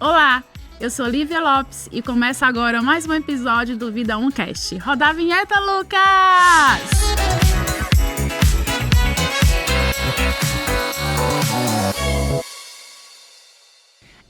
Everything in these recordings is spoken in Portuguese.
Olá, eu sou Lívia Lopes e começa agora mais um episódio do Vida Cast. Roda a vinheta, Lucas!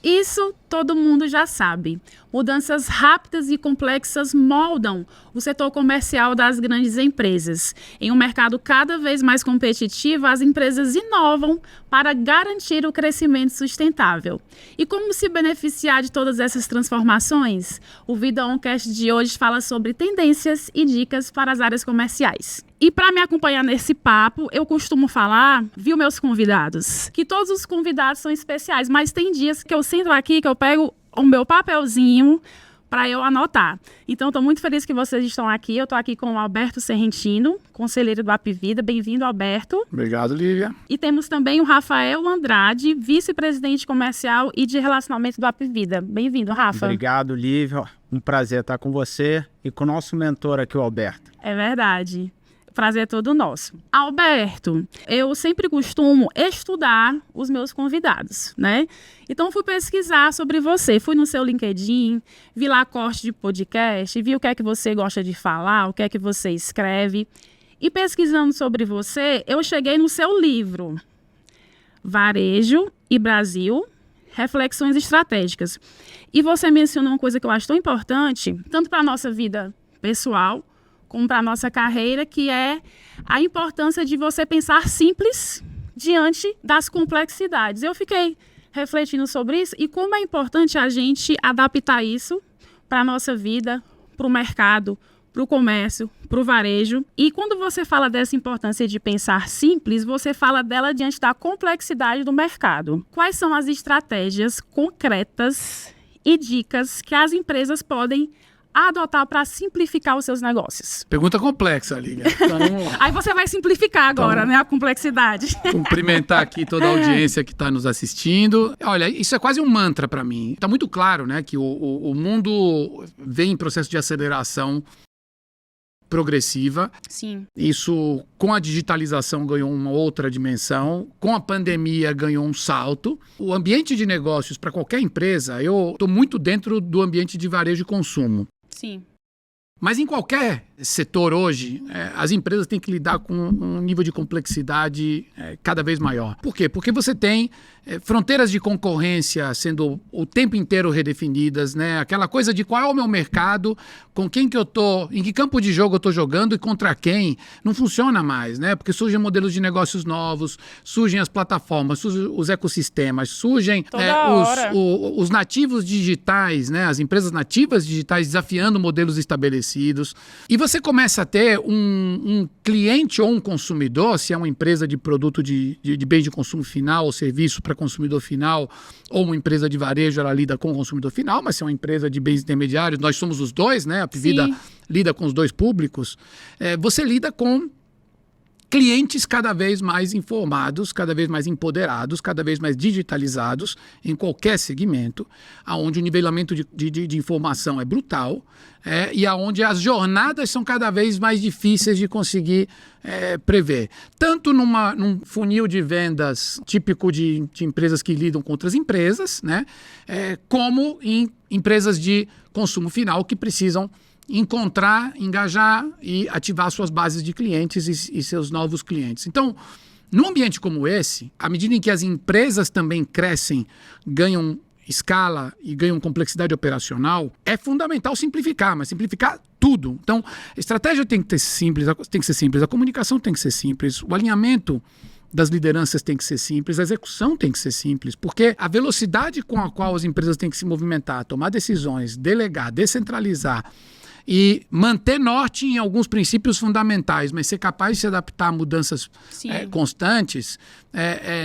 Isso todo mundo já sabe. Mudanças rápidas e complexas moldam o setor comercial das grandes empresas. Em um mercado cada vez mais competitivo, as empresas inovam para garantir o crescimento sustentável. E como se beneficiar de todas essas transformações? O Vida Cast de hoje fala sobre tendências e dicas para as áreas comerciais. E para me acompanhar nesse papo, eu costumo falar, viu, meus convidados, que todos os convidados são especiais, mas tem dias que eu sento aqui, que eu pego o meu papelzinho para eu anotar. Então, estou muito feliz que vocês estão aqui. Eu estou aqui com o Alberto Serrentino, conselheiro do Apvida. Bem-vindo, Alberto. Obrigado, Lívia. E temos também o Rafael Andrade, vice-presidente comercial e de relacionamento do Apvida. Bem-vindo, Rafa. Obrigado, Lívia. Um prazer estar com você e com o nosso mentor aqui, o Alberto. É verdade. O prazer é todo nosso. Alberto, eu sempre costumo estudar os meus convidados, né? Então, fui pesquisar sobre você. Fui no seu LinkedIn, vi lá corte de podcast, vi o que é que você gosta de falar, o que é que você escreve. E pesquisando sobre você, eu cheguei no seu livro, Varejo e Brasil, Reflexões Estratégicas. E você mencionou uma coisa que eu acho tão importante, tanto para a nossa vida pessoal, como para a nossa carreira, que é a importância de você pensar simples diante das complexidades. Eu fiquei refletindo sobre isso e como é importante a gente adaptar isso para a nossa vida, para o mercado, para o comércio, para o varejo. E quando você fala dessa importância de pensar simples, você fala dela diante da complexidade do mercado. Quais são as estratégias concretas e dicas que as empresas podem adotar para simplificar os seus negócios? Pergunta complexa, Lívia. Então, aí você vai simplificar agora, né, a complexidade. Cumprimentar aqui toda a audiência que está nos assistindo. Olha, isso é quase um mantra para mim. Está muito claro, né, que o mundo vem em processo de aceleração progressiva. Sim. Isso, com a digitalização, ganhou uma outra dimensão. Com a pandemia, ganhou um salto. O ambiente de negócios para qualquer empresa, eu estou muito dentro do ambiente de varejo e consumo. Sim. Mas em qualquer setor hoje, as empresas têm que lidar com um nível de complexidade cada vez maior. Por quê? Porque você tem fronteiras de concorrência sendo o tempo inteiro redefinidas, né? Aquela coisa de qual é o meu mercado, com quem que eu tô, em que campo de jogo eu estou jogando e contra quem, não funciona mais, né? Porque surgem modelos de negócios novos, surgem as plataformas, surgem os ecossistemas, surgem os nativos digitais, né? As empresas nativas digitais desafiando modelos estabelecidos. E você começa a ter um cliente ou um consumidor, se é uma empresa de produto de bens de consumo final ou serviço para consumidor final, ou uma empresa de varejo, ela lida com o consumidor final, mas se é uma empresa de bens intermediários, nós somos os dois, né? A Apvida lida com os dois públicos. Você lida com clientes cada vez mais informados, cada vez mais empoderados, cada vez mais digitalizados em qualquer segmento, onde o nivelamento de informação é brutal e onde as jornadas são cada vez mais difíceis de conseguir prever. Tanto num funil de vendas típico de empresas que lidam com outras empresas, né? Como em empresas de consumo final que precisam encontrar, engajar e ativar suas bases de clientes e seus novos clientes. Então, num ambiente como esse, à medida em que as empresas também crescem, ganham escala e ganham complexidade operacional, é fundamental simplificar, mas simplificar tudo. Então, a estratégia tem que ser simples, a comunicação tem que ser simples, o alinhamento das lideranças tem que ser simples, a execução tem que ser simples, porque a velocidade com a qual as empresas têm que se movimentar, tomar decisões, delegar, descentralizar e manter norte em alguns princípios fundamentais, mas ser capaz de se adaptar a mudanças constantes,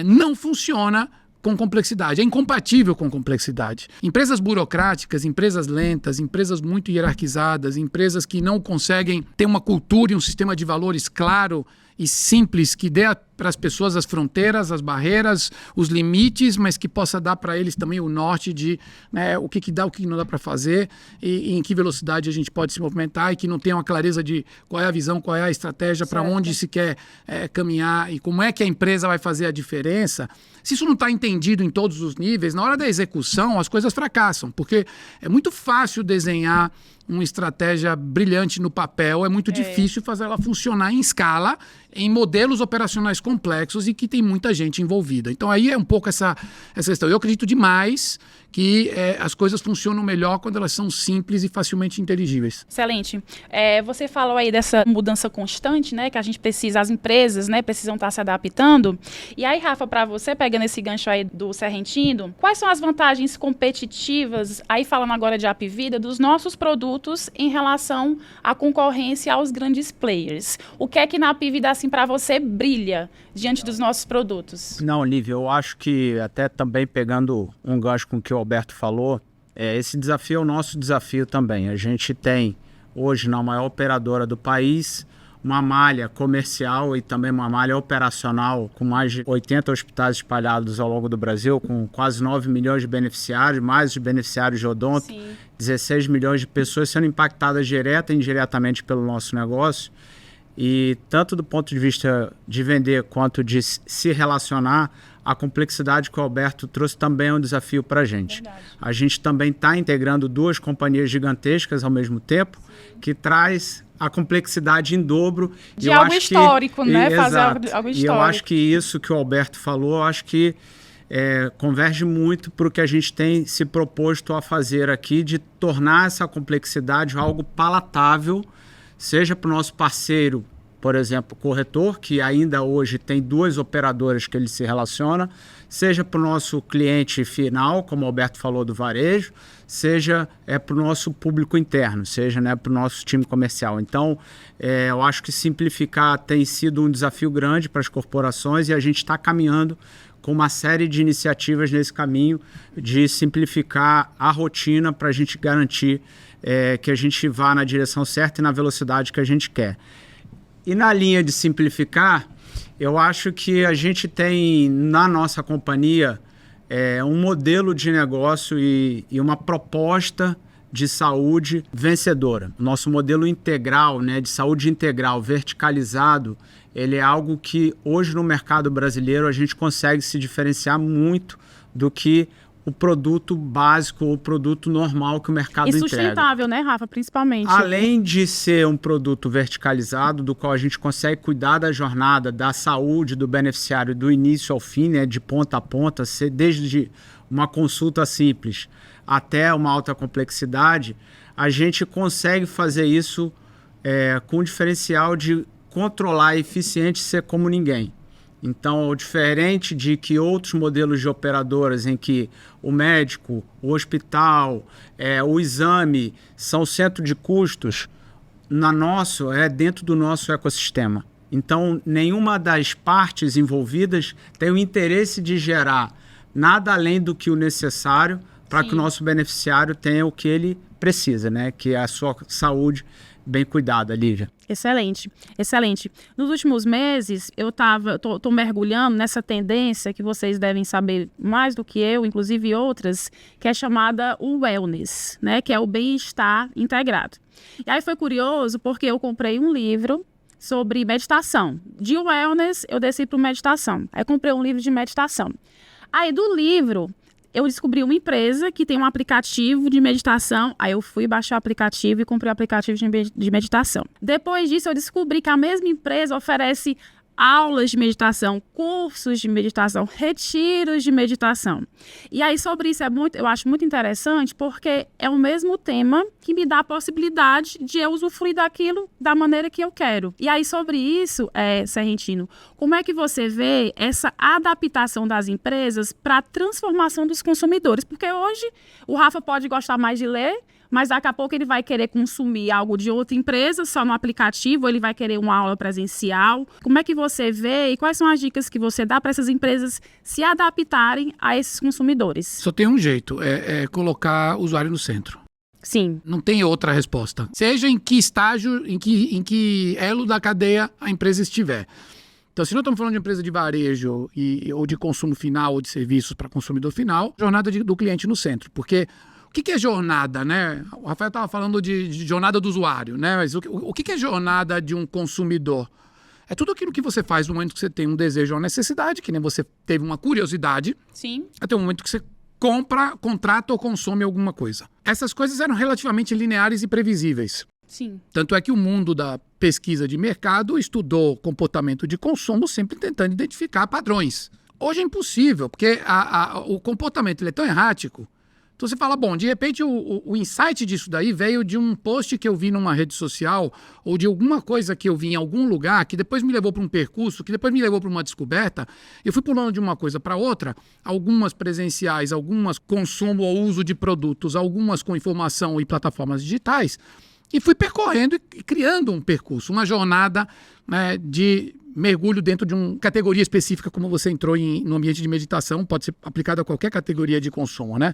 não funciona com complexidade, é incompatível com complexidade. Empresas burocráticas, empresas lentas, empresas muito hierarquizadas, empresas que não conseguem ter uma cultura e um sistema de valores claro e simples, que dê para as pessoas as fronteiras, as barreiras, os limites, mas que possa dar para eles também o norte de, né, o que dá, o que não dá para fazer e em que velocidade a gente pode se movimentar, e que não tenha uma clareza de qual é a visão, qual é a estratégia, para onde se quer caminhar e como é que a empresa vai fazer a diferença. Se isso não está entendido em todos os níveis, na hora da execução as coisas fracassam, porque é muito fácil desenhar uma estratégia brilhante no papel, é muito difícil fazer ela funcionar em escala, em modelos operacionais complexos e que tem muita gente envolvida. Então aí é um pouco essa questão. Eu acredito demais que as coisas funcionam melhor quando elas são simples e facilmente inteligíveis. Excelente. Você falou aí dessa mudança constante, né, que a gente precisa, as empresas, né, precisam estar se adaptando. E aí, Rafa, para você, pegando esse gancho aí do Serrentino, quais são as vantagens competitivas, aí falando agora de Hapvida, dos nossos produtos em relação à concorrência aos grandes players? O que é que na Hapvida, assim, para você, brilha diante dos nossos produtos? Não, Lívia, eu acho que até também pegando um gancho com o que o Alberto falou, esse desafio é o nosso desafio também. A gente tem hoje na maior operadora do país uma malha comercial e também uma malha operacional com mais de 80 hospitais espalhados ao longo do Brasil, com quase 9 milhões de beneficiários, mais de beneficiários de odonto, 16 milhões de pessoas sendo impactadas direta e indiretamente pelo nosso negócio. E tanto do ponto de vista de vender quanto de se relacionar, a complexidade que o Alberto trouxe também é um desafio para a gente. Verdade. A gente também está integrando 2 companhias gigantescas ao mesmo tempo, que traz a complexidade em dobro. De algo histórico, né? Fazer algo histórico. E eu acho que isso que o Alberto falou, eu acho que converge muito para o que a gente tem se proposto a fazer aqui, de tornar essa complexidade algo palatável, seja para o nosso parceiro, por exemplo, corretor, que ainda hoje tem 2 operadoras que ele se relaciona, seja para o nosso cliente final, como o Alberto falou, do varejo, seja para o nosso público interno, seja, né, para o nosso time comercial. Então, eu acho que simplificar tem sido um desafio grande para as corporações e a gente está caminhando com uma série de iniciativas nesse caminho de simplificar a rotina para a gente garantir que a gente vá na direção certa e na velocidade que a gente quer. E na linha de simplificar, eu acho que a gente tem na nossa companhia um modelo de negócio e uma proposta de saúde vencedora. O nosso modelo integral, né, de saúde integral, verticalizado, ele é algo que hoje no mercado brasileiro a gente consegue se diferenciar muito do que o produto básico ou o produto normal que o mercado entrega. E sustentável, né, Rafa? Principalmente. Além de ser um produto verticalizado, do qual a gente consegue cuidar da jornada, da saúde do beneficiário do início ao fim, né, de ponta a ponta, desde uma consulta simples até uma alta complexidade, a gente consegue fazer isso com o diferencial de controlar eficiente e ser como ninguém. Então, diferente de que outros modelos de operadoras em que o médico, o hospital, o exame são centro de custos, dentro do nosso ecossistema. Então, nenhuma das partes envolvidas tem o interesse de gerar nada além do que o necessário para que o nosso beneficiário tenha o que ele precisa, né? Que é a sua saúde bem cuidada, Lívia. Excelente, excelente. Nos últimos meses, eu tô mergulhando nessa tendência que vocês devem saber mais do que eu, inclusive outras, que é chamada o wellness, né? Que é o bem-estar integrado. E aí foi curioso porque eu comprei um livro sobre meditação. De wellness, eu desci para meditação. Aí comprei um livro de meditação. Aí do livro, eu descobri uma empresa que tem um aplicativo de meditação. Aí eu fui baixar o aplicativo e comprei o aplicativo de meditação. Depois disso, eu descobri que a mesma empresa oferece aulas de meditação, cursos de meditação, retiros de meditação. E aí sobre isso eu acho muito interessante porque é o mesmo tema que me dá a possibilidade de eu usufruir daquilo da maneira que eu quero. E aí sobre isso, Serrentino, como é que você vê essa adaptação das empresas para a transformação dos consumidores? Porque hoje o Rafa pode gostar mais de ler, mas daqui a pouco ele vai querer consumir algo de outra empresa, só no aplicativo, ou ele vai querer uma aula presencial. Como é que você vê e quais são as dicas que você dá para essas empresas se adaptarem a esses consumidores? Só tem um jeito, é colocar o usuário no centro. Sim. Não tem outra resposta. Seja em que estágio, em que elo da cadeia a empresa estiver. Então, se nós estamos falando de empresa de varejo ou de consumo final ou de serviços para consumidor final, jornada do cliente no centro. Porque o que é jornada, né? O Rafael estava falando de jornada do usuário, né? Mas o que é jornada de um consumidor? É tudo aquilo que você faz no momento que você tem um desejo ou uma necessidade, que nem você teve uma curiosidade. Sim. Até o momento que você compra, contrata ou consome alguma coisa. Essas coisas eram relativamente lineares e previsíveis. Sim. Tanto é que o mundo da pesquisa de mercado estudou comportamento de consumo sempre tentando identificar padrões. Hoje é impossível, porque o comportamento ele é tão errático. Então você fala, bom, de repente o insight disso daí veio de um post que eu vi numa rede social ou de alguma coisa que eu vi em algum lugar que depois me levou para um percurso, que depois me levou para uma descoberta. Eu fui pulando de uma coisa para outra, algumas presenciais, algumas consumo ou uso de produtos, algumas com informação e plataformas digitais, e fui percorrendo e criando um percurso, uma jornada, né, de mergulho dentro de uma categoria específica, como você entrou no ambiente de meditação, pode ser aplicado a qualquer categoria de consumo, né?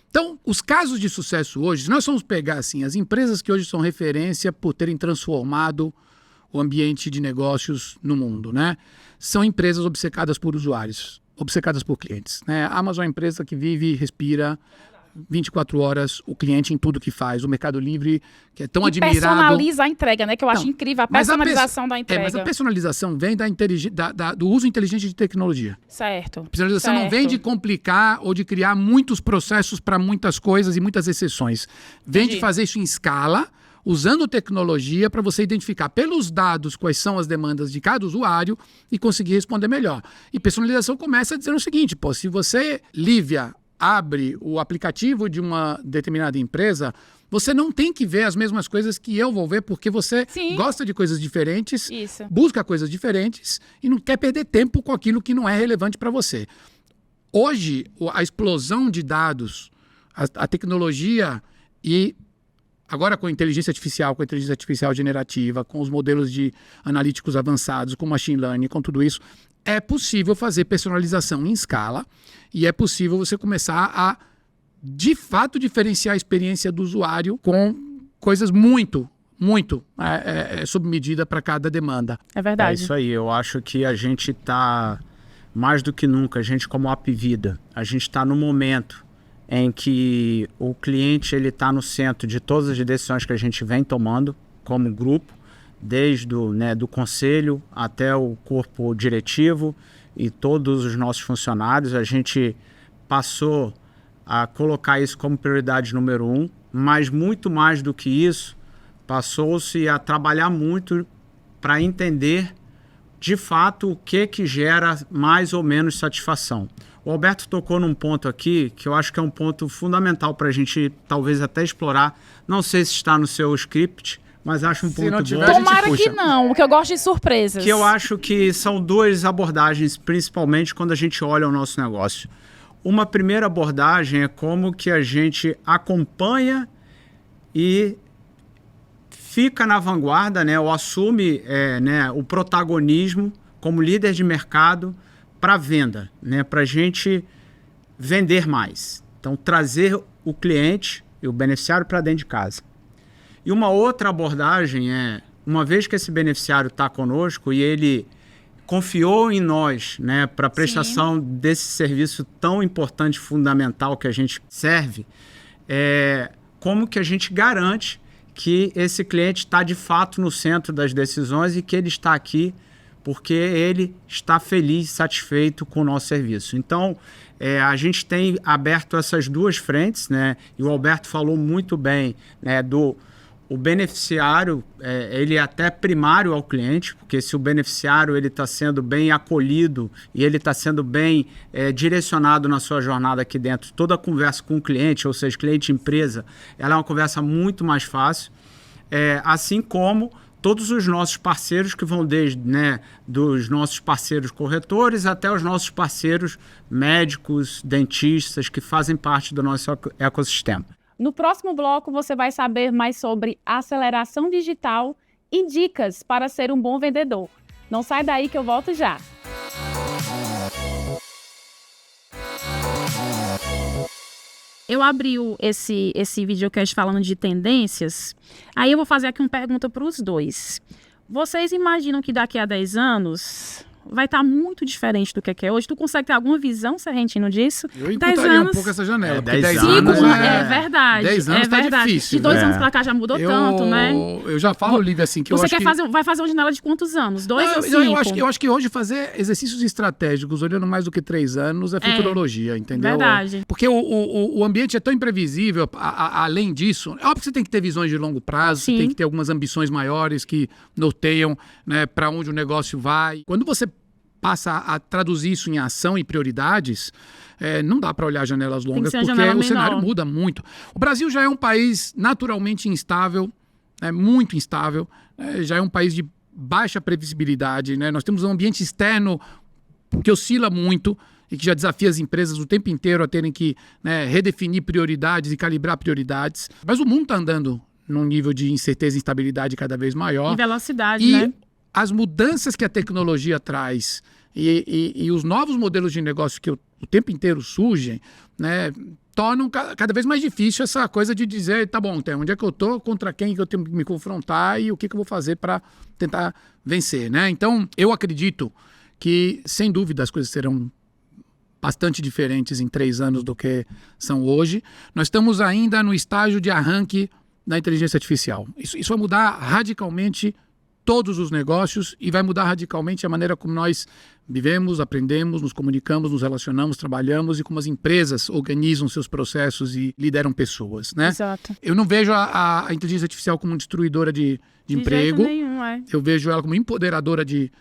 Então, os casos de sucesso hoje, se nós vamos pegar assim, as empresas que hoje são referência por terem transformado o ambiente de negócios no mundo, né? São empresas obcecadas por usuários, obcecadas por clientes, né? A Amazon é uma empresa que vive e respira 24 horas o cliente em tudo que faz. O Mercado Livre, que é tão admirado... personaliza a entrega, né? Que eu acho incrível a personalização da entrega. Mas a personalização vem do uso inteligente de tecnologia. Certo. A personalização não vem de complicar ou de criar muitos processos para muitas coisas e muitas exceções. Vem de fazer isso em escala, usando tecnologia para você identificar pelos dados quais são as demandas de cada usuário e conseguir responder melhor. E personalização começa dizendo o seguinte, pô, se você, Lívia, abre o aplicativo de uma determinada empresa, você não tem que ver as mesmas coisas que eu vou ver, porque você gosta de coisas diferentes, busca coisas diferentes e não quer perder tempo com aquilo que não é relevante para você. Hoje, a explosão de dados, a tecnologia e agora com a inteligência artificial generativa, com os modelos de analíticos avançados, com machine learning, com tudo isso, é possível fazer personalização em escala e é possível você começar a, de fato, diferenciar a experiência do usuário com coisas muito sob medida para cada demanda. É verdade. É isso aí. Eu acho que a gente está, mais do que nunca, a gente como Apvida, a gente está no momento em que o cliente está no centro de todas as decisões que a gente vem tomando como grupo, desde do conselho até o corpo diretivo e todos os nossos funcionários. A gente passou a colocar isso como prioridade número 1, mas muito mais do que isso, passou-se a trabalhar muito para entender de fato o que gera mais ou menos satisfação. O Alberto tocou num ponto aqui que eu acho que é um ponto fundamental para a gente talvez até explorar. Não sei se está no seu script, mas acho um ponto bom. Tomara que não, porque eu gosto de surpresas. Que eu acho que são duas abordagens, principalmente quando a gente olha o nosso negócio. Uma primeira abordagem é como que a gente acompanha e fica na vanguarda, né, ou assume o protagonismo como líder de mercado para venda, né, para a gente vender mais. Então, trazer o cliente e o beneficiário para dentro de casa. E uma outra abordagem é, uma vez que esse beneficiário está conosco e ele confiou em nós, né, para a prestação desse serviço tão importante, fundamental que a gente serve, como que a gente garante que esse cliente está de fato no centro das decisões e que ele está aqui porque ele está feliz, satisfeito com o nosso serviço. Então, a gente tem aberto essas duas frentes, né, e o Alberto falou muito bem, né, o beneficiário, ele é até primário ao cliente, porque se o beneficiário está sendo bem acolhido e ele está sendo bem direcionado na sua jornada aqui dentro, toda a conversa com o cliente, ou seja, cliente-empresa, ela é uma conversa muito mais fácil, assim como todos os nossos parceiros que vão desde, né, dos nossos parceiros corretores até os nossos parceiros médicos, dentistas, que fazem parte do nosso ecossistema. No próximo bloco, você vai saber mais sobre aceleração digital e dicas para ser um bom vendedor. Não sai daí que eu volto já. eu abri esse videocast falando de tendências, aí eu vou fazer aqui uma pergunta para os dois. Vocês imaginam que daqui a 10 anos vai estar muito diferente do que é hoje? Tu consegue ter alguma visão, Serrentino, disso? Eu encurtaria um pouco essa janela. 10 anos é verdade. 10 anos tá difícil. De 2 anos pra cá já mudou tanto, né? Eu já falo, Lívia, assim, que Você eu acho que... vai fazer uma janela de quantos anos? 2 ou 5? Eu acho que hoje fazer exercícios estratégicos olhando mais do que 3 anos é futurologia, entendeu? Verdade. Porque o ambiente é tão imprevisível, além disso, é óbvio que você tem que ter visões de longo prazo, você tem que ter algumas ambições maiores que norteiam, né, para onde o negócio vai. Quando você passa a traduzir isso em ação e prioridades, não dá para olhar janelas longas, porque o cenário muda muito. O Brasil já é um país naturalmente instável, muito instável, já é um país de baixa previsibilidade, né? Nós temos um ambiente externo que oscila muito e que já desafia as empresas o tempo inteiro a terem que, né, redefinir prioridades e calibrar prioridades. Mas o mundo está andando num nível de incerteza e instabilidade cada vez maior. E velocidade, né? As mudanças que a tecnologia traz e os novos modelos de negócio que o tempo inteiro surgem, né, tornam cada vez mais difícil essa coisa de dizer, tá bom, onde é que eu estou, contra quem que eu tenho que me confrontar e o que eu vou fazer para tentar vencer, né? Então, eu acredito que, sem dúvida, as coisas serão bastante diferentes em 3 anos do que são hoje. Nós estamos ainda no estágio de arranque da inteligência artificial. Isso vai mudar radicalmente todos os negócios e vai mudar radicalmente a maneira como nós vivemos, aprendemos, nos comunicamos, nos relacionamos, trabalhamos e como as empresas organizam seus processos e lideram pessoas, né? Exato. Eu não vejo a inteligência artificial como destruidora de emprego. Jeito nenhum, Eu vejo ela como empoderadora de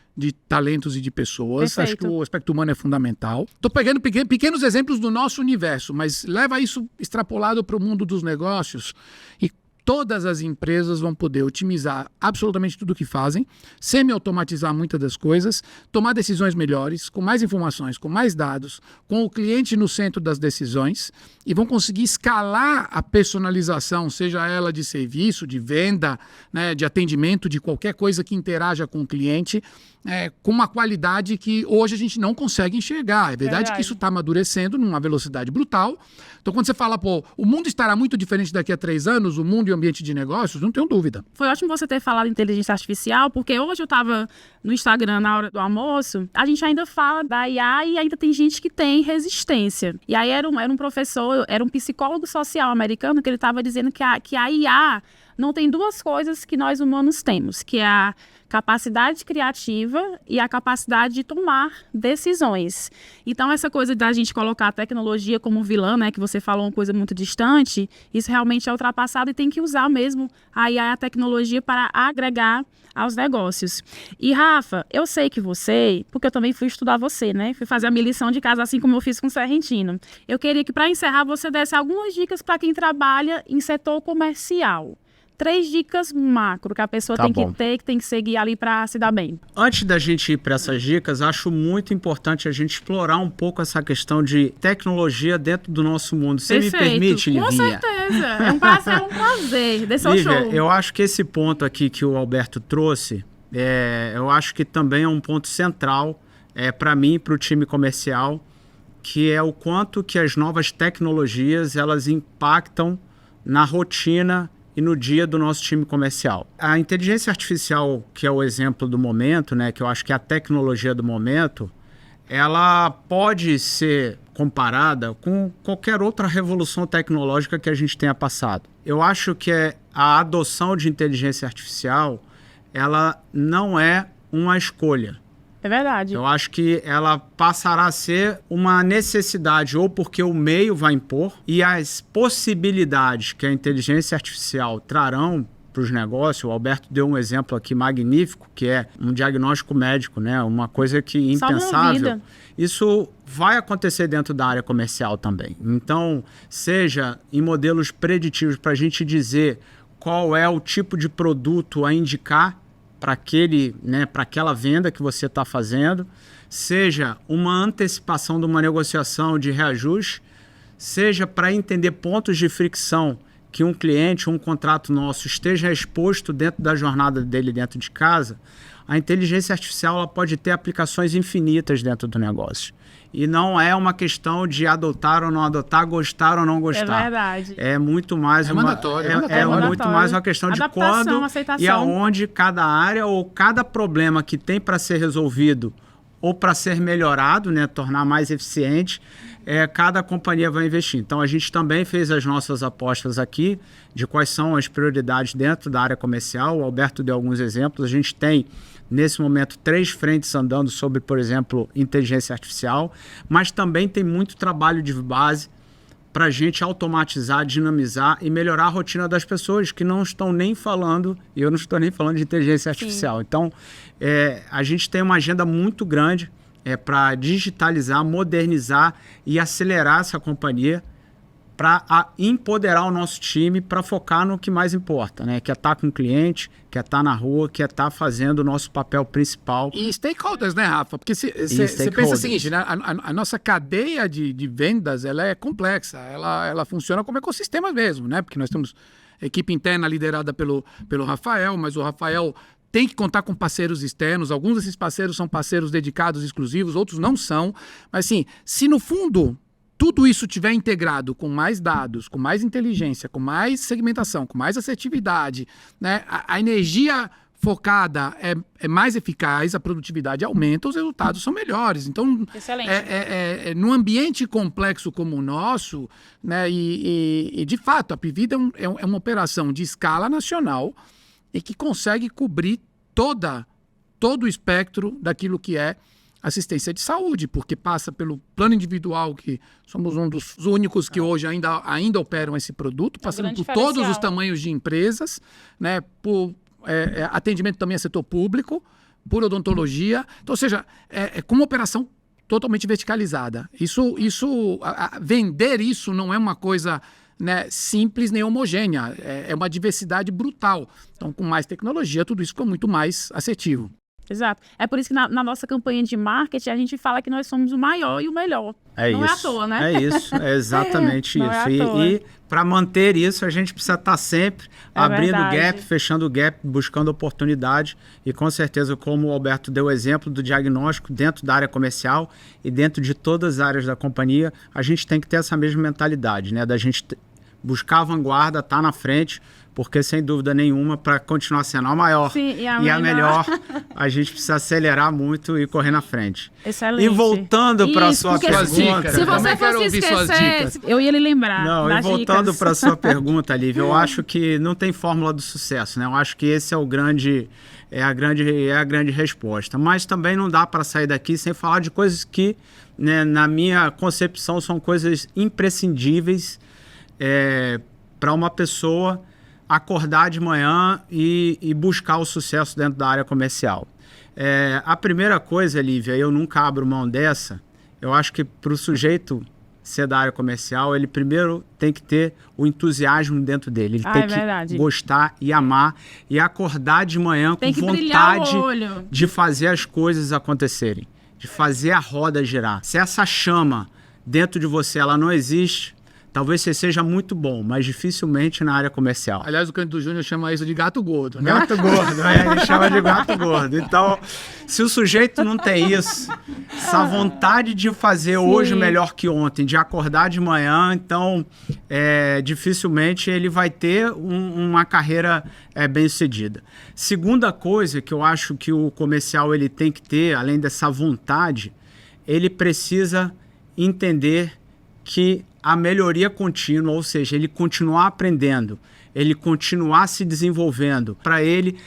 talentos e de pessoas. Perfeito. Acho que o aspecto humano é fundamental. Estou pegando pequenos exemplos do nosso universo, mas leva isso extrapolado para o mundo dos negócios e todas as empresas vão poder otimizar absolutamente tudo o que fazem, semi-automatizar muitas das coisas, tomar decisões melhores, com mais informações, com mais dados, com o cliente no centro das decisões e vão conseguir escalar a personalização, seja ela de serviço, de venda, né, de atendimento, de qualquer coisa que interaja com o cliente, com uma qualidade que hoje a gente não consegue enxergar. É verdade que isso está amadurecendo numa velocidade brutal. Então, quando você fala, o mundo estará muito diferente daqui a 3 anos, o mundo e o ambiente de negócios, não tenho dúvida. Foi ótimo você ter falado em inteligência artificial, porque hoje eu estava no Instagram na hora do almoço, a gente ainda fala da IA e ainda tem gente que tem resistência. E aí era um professor, era um psicólogo social americano que ele estava dizendo que a IA não tem 2 coisas que nós humanos temos, que é a capacidade criativa e a capacidade de tomar decisões. Então, essa coisa da gente colocar a tecnologia como vilã, né, que você falou uma coisa muito distante, isso realmente é ultrapassado e tem que usar mesmo a IA e a tecnologia para agregar aos negócios. E, Rafa, eu sei que você, porque eu também fui estudar você, né, fui fazer a minha lição de casa assim como eu fiz com o Serrentino. Eu queria que, para encerrar, você desse algumas dicas para quem trabalha em setor comercial. 3 dicas macro que a pessoa tem que ter, que tem que seguir ali para se dar bem. Antes da gente ir para essas dicas, acho muito importante a gente explorar um pouco essa questão de tecnologia dentro do nosso mundo. Você me permite, Livinha? Com certeza. É um prazer. Dê seu Lívia, show. eu acho que esse ponto aqui que o Alberto trouxe, eu acho que também é um ponto central para mim e para o time comercial, que é o quanto que as novas tecnologias elas impactam na rotina e no dia do nosso time comercial. A inteligência artificial, que é o exemplo do momento, né, que eu acho que é a tecnologia do momento, ela pode ser comparada com qualquer outra revolução tecnológica que a gente tenha passado. Eu acho que a adoção de inteligência artificial, ela não é uma escolha. É verdade. Eu acho que ela passará a ser uma necessidade, ou porque o meio vai impor, e as possibilidades que a inteligência artificial trarão para os negócios. O Alberto deu um exemplo aqui magnífico, que é um diagnóstico médico, né? Uma coisa que impensável. Isso vai acontecer dentro da área comercial também. Então, seja em modelos preditivos para a gente dizer qual é o tipo de produto a indicar para aquela venda que você está fazendo, seja uma antecipação de uma negociação de reajuste, seja para entender pontos de fricção que um cliente, um contrato nosso esteja exposto dentro da jornada dele dentro de casa. A inteligência artificial ela pode ter aplicações infinitas dentro do negócio. E não é uma questão de adotar ou não adotar, gostar ou não gostar. É verdade. É muito mais mandatório. muito mais uma questão de quando aceitação. e aonde cada área ou cada problema que tem para ser resolvido ou para ser melhorado, né, tornar mais eficiente, cada companhia vai investir. Então, a gente também fez as nossas apostas aqui de quais são as prioridades dentro da área comercial. O Alberto deu alguns exemplos. A gente tem, nesse momento, 3 frentes andando sobre, por exemplo, inteligência artificial, mas também tem muito trabalho de base para a gente automatizar, dinamizar e melhorar a rotina das pessoas que não estão nem falando, e eu não estou nem falando de inteligência artificial. Sim. Então, a gente tem uma agenda muito grande para digitalizar, modernizar e acelerar essa companhia para empoderar o nosso time para focar no que mais importa, né? Que é estar com o cliente, que é estar na rua, que é estar fazendo o nosso papel principal. E stakeholders, né, Rafa? Porque você pensa o seguinte, né? A nossa cadeia de vendas, ela é complexa, ela funciona como ecossistema mesmo, né? Porque nós temos equipe interna liderada pelo Rafael, mas o Rafael tem que contar com parceiros externos. Alguns desses parceiros são parceiros dedicados, exclusivos, outros não são. Mas assim, se no fundo tudo isso tiver integrado com mais dados, com mais inteligência, com mais segmentação, com mais assertividade, né? A energia focada é mais eficaz, a produtividade aumenta, os resultados são melhores. Então, excelente. Num ambiente complexo como o nosso, né? E de fato, a Apivida é uma operação de escala nacional e que consegue cobrir todo o espectro daquilo que é assistência de saúde, porque passa pelo plano individual, que somos um dos únicos que hoje ainda operam esse produto, passando por todos os tamanhos de empresas, né, por atendimento também a setor público, por odontologia. Então, ou seja, com uma operação totalmente verticalizada. Vender isso não é uma coisa, né, simples nem homogênea, é uma diversidade brutal. Então, com mais tecnologia, tudo isso ficou muito mais assertivo. Exato. É por isso que na nossa campanha de marketing a gente fala que nós somos o maior e o melhor. Não é à toa, né? É isso, é exatamente isso. E para manter isso, a gente precisa estar sempre abrindo gap, fechando gap, buscando oportunidade. E com certeza, como o Alberto deu o exemplo do diagnóstico dentro da área comercial e dentro de todas as áreas da companhia, a gente tem que ter essa mesma mentalidade, né? Da gente buscar a vanguarda, estar na frente, porque sem dúvida nenhuma, para continuar sendo a maior e a melhor, a gente precisa acelerar muito e correr na frente. Excelente. E voltando para a sua pergunta... Se você fosse esquecer, eu ia lhe lembrar. Não, e voltando para a sua pergunta, Lívia, eu acho que não tem fórmula do sucesso, né? Eu acho que esse é a grande resposta. Mas também não dá para sair daqui sem falar de coisas que, né, na minha concepção, são coisas imprescindíveis para uma pessoa acordar de manhã e buscar o sucesso dentro da área comercial. A primeira coisa, Lívia, eu nunca abro mão dessa, eu acho que para o sujeito ser da área comercial, ele primeiro tem que ter o entusiasmo dentro dele. Ele tem que gostar e amar e acordar de manhã com vontade de fazer as coisas acontecerem, de fazer a roda girar. Se essa chama dentro de você ela não existe, talvez você seja muito bom, mas dificilmente na área comercial. Aliás, o Cândido Júnior chama isso de gato gordo, né? Gato gordo, ele chama de gato gordo. Então, se o sujeito não tem isso, essa vontade de fazer hoje melhor que ontem, de acordar de manhã, então, dificilmente ele vai ter uma carreira bem-sucedida. Segunda coisa que eu acho que o comercial ele tem que ter, além dessa vontade, ele precisa entender que a melhoria contínua, ou seja, ele continuar aprendendo, ele continuar se desenvolvendo, para ele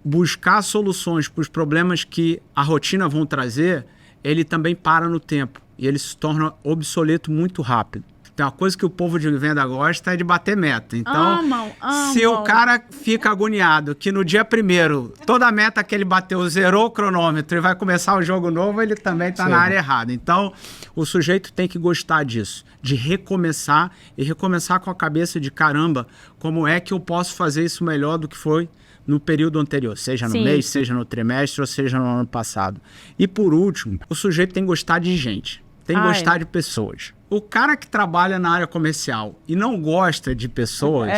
buscar soluções para os problemas que a rotina vão trazer, ele também para no tempo e ele se torna obsoleto muito rápido. Tem uma coisa que o povo de venda gosta é de bater meta. Então, se o cara fica agoniado que no dia 1º, toda a meta que ele bateu zerou o cronômetro e vai começar o jogo novo, ele também está na área errada. Então, o sujeito tem que gostar disso, de recomeçar e recomeçar com a cabeça de caramba, como é que eu posso fazer isso melhor do que foi no período anterior, seja no mês, seja no trimestre ou seja no ano passado. E por último, o sujeito tem que gostar de gente, tem que gostar de pessoas. O cara que trabalha na área comercial e não gosta de pessoas,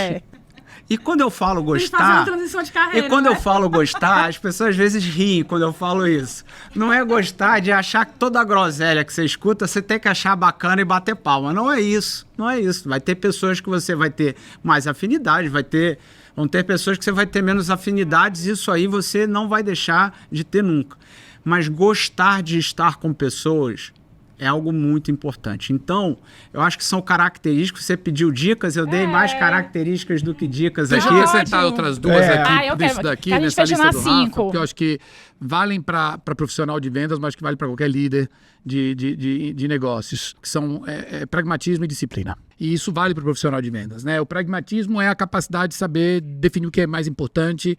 E quando eu falo Tem que fazer gostar... uma transição de carreira, E quando né? eu falo gostar, as pessoas às vezes riem quando eu falo isso. Não é gostar de achar que toda a groselha que você escuta, você tem que achar bacana e bater palma. Não é isso, não é isso. Vai ter pessoas que você vai ter mais afinidade, vão ter pessoas que você vai ter menos afinidades, isso aí você não vai deixar de ter nunca. Mas gostar de estar com pessoas é algo muito importante. Então, eu acho que são características. Você pediu dicas, eu dei mais características do que dicas Deixa aqui. eu acrescentar outras duas aqui eu desse quero daqui, que a gente nessa feche lista nas do Rafa, 5. porque eu acho que valem para profissional de vendas, mas que vale para qualquer líder de negócios, que são pragmatismo e disciplina. E isso vale para o profissional de vendas, né? O pragmatismo é a capacidade de saber definir o que é mais importante,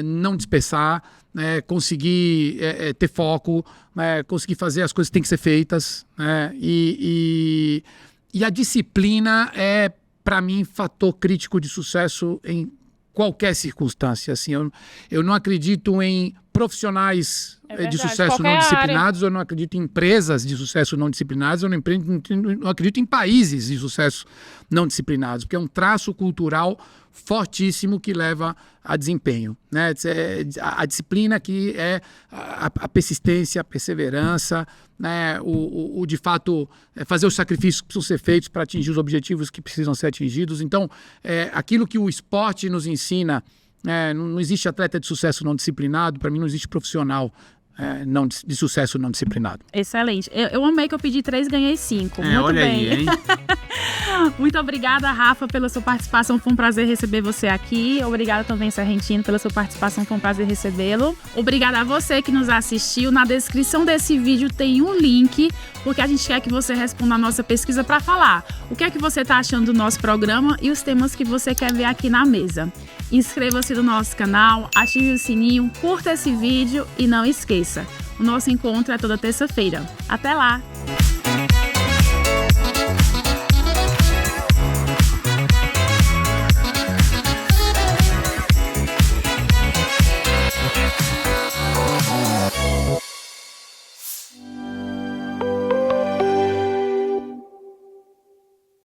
não dispersar, conseguir ter foco, conseguir fazer as coisas que têm que ser feitas, né? E a disciplina é, para mim, fator crítico de sucesso em qualquer circunstância. Assim, eu não acredito em profissionais de sucesso não disciplinados, eu não acredito em empresas de sucesso não disciplinadas, eu não acredito em países de sucesso não disciplinados, porque é um traço cultural fortíssimo que leva a desempenho, né? A disciplina que é a persistência, a perseverança, né? O de fato fazer os sacrifícios que precisam ser feitos para atingir os objetivos que precisam ser atingidos. Então, aquilo que o esporte nos ensina, não existe atleta de sucesso não disciplinado, para mim não existe profissional de sucesso não disciplinado. Excelente. Eu amei que eu pedi 3, ganhei 5. Muito olha bem. aí, hein? Muito obrigada, Rafa, pela sua participação. Foi um prazer receber você aqui. Obrigada também, Serrentino, pela sua participação. Foi um prazer recebê-lo. Obrigada a você que nos assistiu. Na descrição desse vídeo tem um link, porque a gente quer que você responda a nossa pesquisa para falar o que é que você está achando do nosso programa e os temas que você quer ver aqui na mesa. Inscreva-se no nosso canal, ative o sininho, curta esse vídeo e não esqueça, o nosso encontro é toda terça-feira. Até lá!